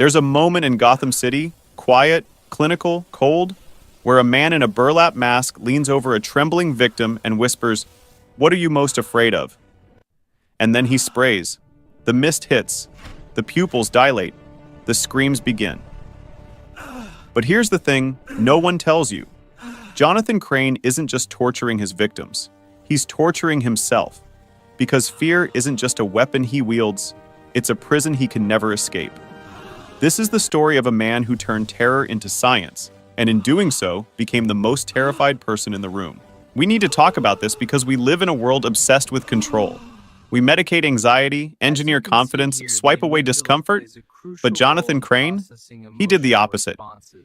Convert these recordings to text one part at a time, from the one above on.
There's a moment in Gotham City, quiet, clinical, cold, where a man in a burlap mask leans over a trembling victim and whispers, "What are you most afraid of?" And then he sprays. The mist hits. The pupils dilate. The screams begin. But here's the thing no one tells you. Jonathan Crane isn't just torturing his victims. He's torturing himself. Because fear isn't just a weapon he wields, it's a prison he can never escape. This is the story of a man who turned terror into science, and in doing so, became the most terrified person in the room. We need to talk about this because we live in a world obsessed with control. We medicate anxiety, engineer confidence, swipe away discomfort, but Jonathan Crane, he did the opposite.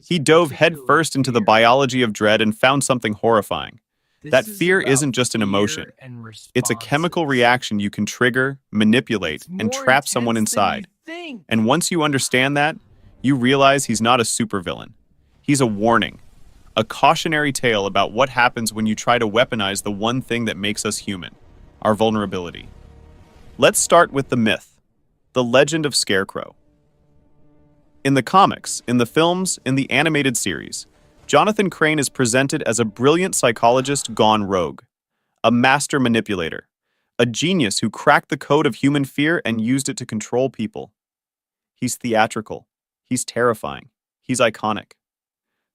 He dove headfirst into the biology of dread and found something horrifying. That fear isn't just an emotion. It's a chemical reaction you can trigger, manipulate, and trap someone inside. And once you understand that, you realize he's not a supervillain. He's a warning, a cautionary tale about what happens when you try to weaponize the one thing that makes us human, our vulnerability. Let's start with the myth, the legend of Scarecrow. In the comics, in the films, in the animated series, Jonathan Crane is presented as a brilliant psychologist gone rogue, a master manipulator, a genius who cracked the code of human fear and used it to control people. He's theatrical, he's terrifying, he's iconic.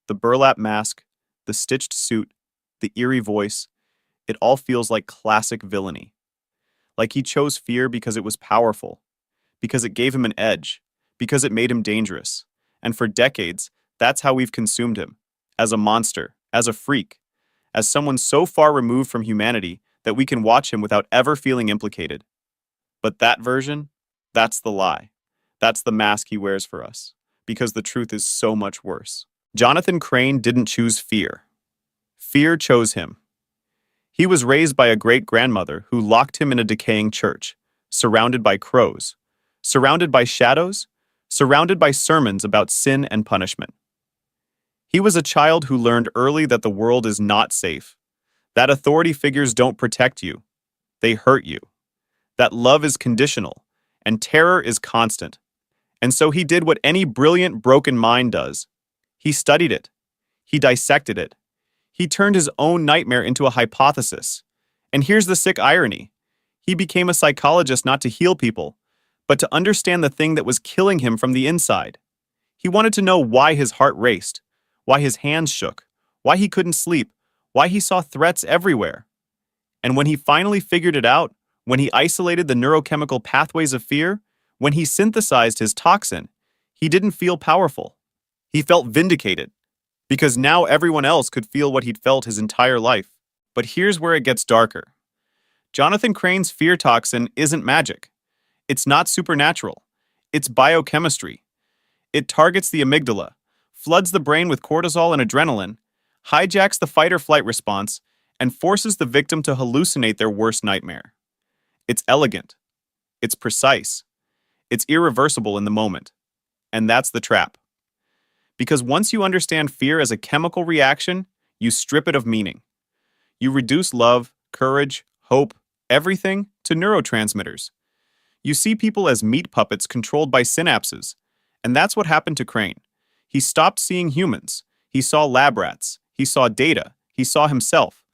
The burlap mask, the stitched suit, the eerie voice, it all feels like classic villainy. Like he chose fear because it was powerful, because it gave him an edge, because it made him dangerous. And for decades, that's how we've consumed him. As a monster, as a freak, as someone so far removed from humanity that we can watch him without ever feeling implicated. But that version, that's the lie. That's the mask he wears for us, because the truth is so much worse. Jonathan Crane didn't choose fear. Fear chose him. He was raised by a great-grandmother who locked him in a decaying church, surrounded by crows, surrounded by shadows, surrounded by sermons about sin and punishment. He was a child who learned early that the world is not safe, that authority figures don't protect you, they hurt you, that love is conditional, and terror is constant. And so he did what any brilliant, broken mind does. He studied it. He dissected it. He turned his own nightmare into a hypothesis. And here's the sick irony. He became a psychologist not to heal people, but to understand the thing that was killing him from the inside. He wanted to know why his heart raced, why his hands shook, why he couldn't sleep, why he saw threats everywhere. And when he finally figured it out, when he isolated the neurochemical pathways of fear, when he synthesized his toxin, he didn't feel powerful. He felt vindicated, because now everyone else could feel what he'd felt his entire life. But here's where it gets darker. Jonathan Crane's fear toxin isn't magic. It's not supernatural. It's biochemistry. It targets the amygdala, floods the brain with cortisol and adrenaline, hijacks the fight-or-flight response, and forces the victim to hallucinate their worst nightmare. It's elegant. It's precise. It's irreversible in the moment. And that's the trap. Because once you understand fear as a chemical reaction, you strip it of meaning. You reduce love, courage, hope, everything to neurotransmitters. You see people as meat puppets controlled by synapses. And that's what happened to Crane. He stopped seeing humans. He saw lab rats. He saw data. He saw himself.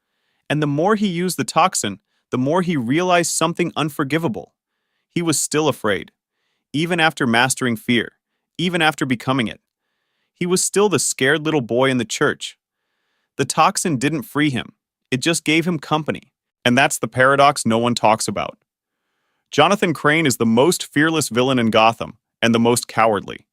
And the more he used the toxin, the more he realized something unforgivable. He was still afraid. Even after mastering fear. Even after becoming it. He was still the scared little boy in the church. The toxin didn't free him. It just gave him company. And that's the paradox no one talks about. Jonathan Crane is the most fearless villain in Gotham, and the most cowardly.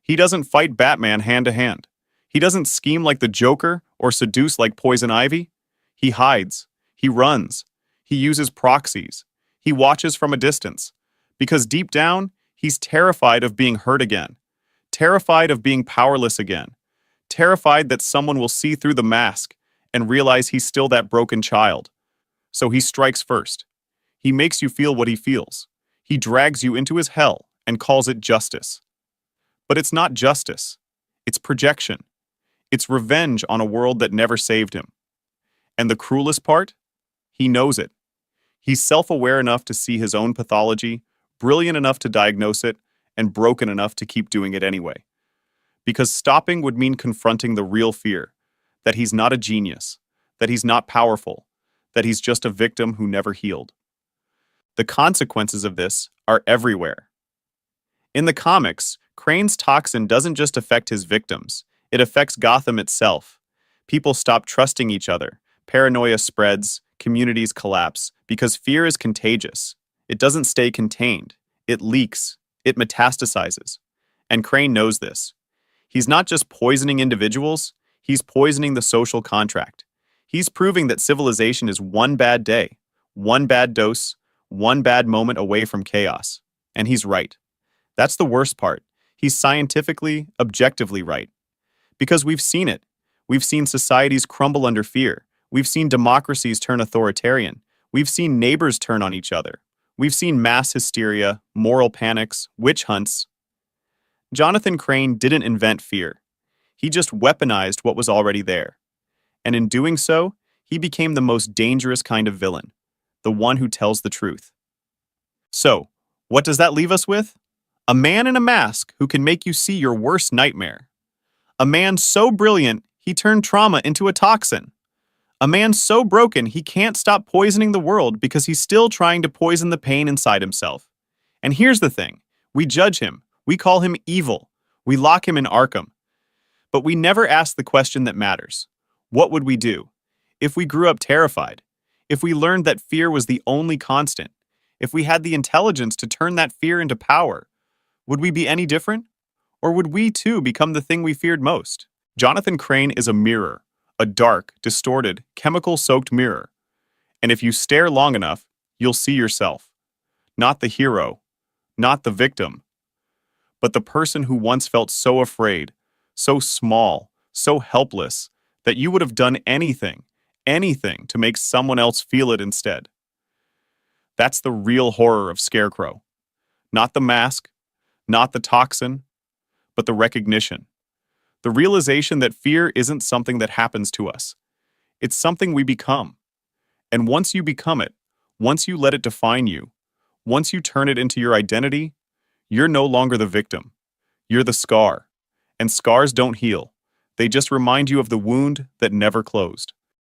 He doesn't fight Batman hand to hand. He doesn't scheme like the Joker or seduce like Poison Ivy. He hides. He runs. He uses proxies. He watches from a distance. Because deep down, he's terrified of being hurt again. Terrified of being powerless again. Terrified that someone will see through the mask and realize he's still that broken child. So he strikes first. He makes you feel what he feels. He drags you into his hell and calls it justice. But it's not justice. It's projection. It's revenge on a world that never saved him. And the cruelest part? He knows it. He's self-aware enough to see his own pathology, brilliant enough to diagnose it, and broken enough to keep doing it anyway. Because stopping would mean confronting the real fear, that he's not a genius, that he's not powerful, that he's just a victim who never healed. The consequences of this are everywhere. In the comics, Crane's toxin doesn't just affect his victims, it affects Gotham itself. People stop trusting each other, paranoia spreads, communities collapse, because fear is contagious. It doesn't stay contained, it leaks, it metastasizes. And Crane knows this. He's not just poisoning individuals, he's poisoning the social contract. He's proving that civilization is one bad day, one bad dose, one bad moment away from chaos. And he's right. That's the worst part. He's scientifically, objectively right. Because we've seen it. We've seen societies crumble under fear. We've seen democracies turn authoritarian. We've seen neighbors turn on each other. We've seen mass hysteria, moral panics, witch hunts. Jonathan Crane didn't invent fear. He just weaponized what was already there. And in doing so, he became the most dangerous kind of villain, the one who tells the truth. So, what does that leave us with? A man in a mask who can make you see your worst nightmare. A man so brilliant, he turned trauma into a toxin. A man so broken, he can't stop poisoning the world because he's still trying to poison the pain inside himself. And here's the thing. We judge him. We call him evil. We lock him in Arkham. But we never ask the question that matters. What would we do? If we grew up terrified? If we learned that fear was the only constant? If we had the intelligence to turn that fear into power? Would we be any different? Or would we too become the thing we feared most? Jonathan Crane is a mirror, a dark, distorted, chemical-soaked mirror. And if you stare long enough, you'll see yourself. Not the hero, not the victim, but the person who once felt so afraid, so small, so helpless, that you would have done anything to make someone else feel it instead. That's the real horror of Scarecrow. Not the mask, not the toxin, but the recognition. The realization that fear isn't something that happens to us. It's something we become. And once you become it, once you let it define you, once you turn it into your identity, you're no longer the victim. You're the scar. And scars don't heal. They just remind you of the wound that never closed.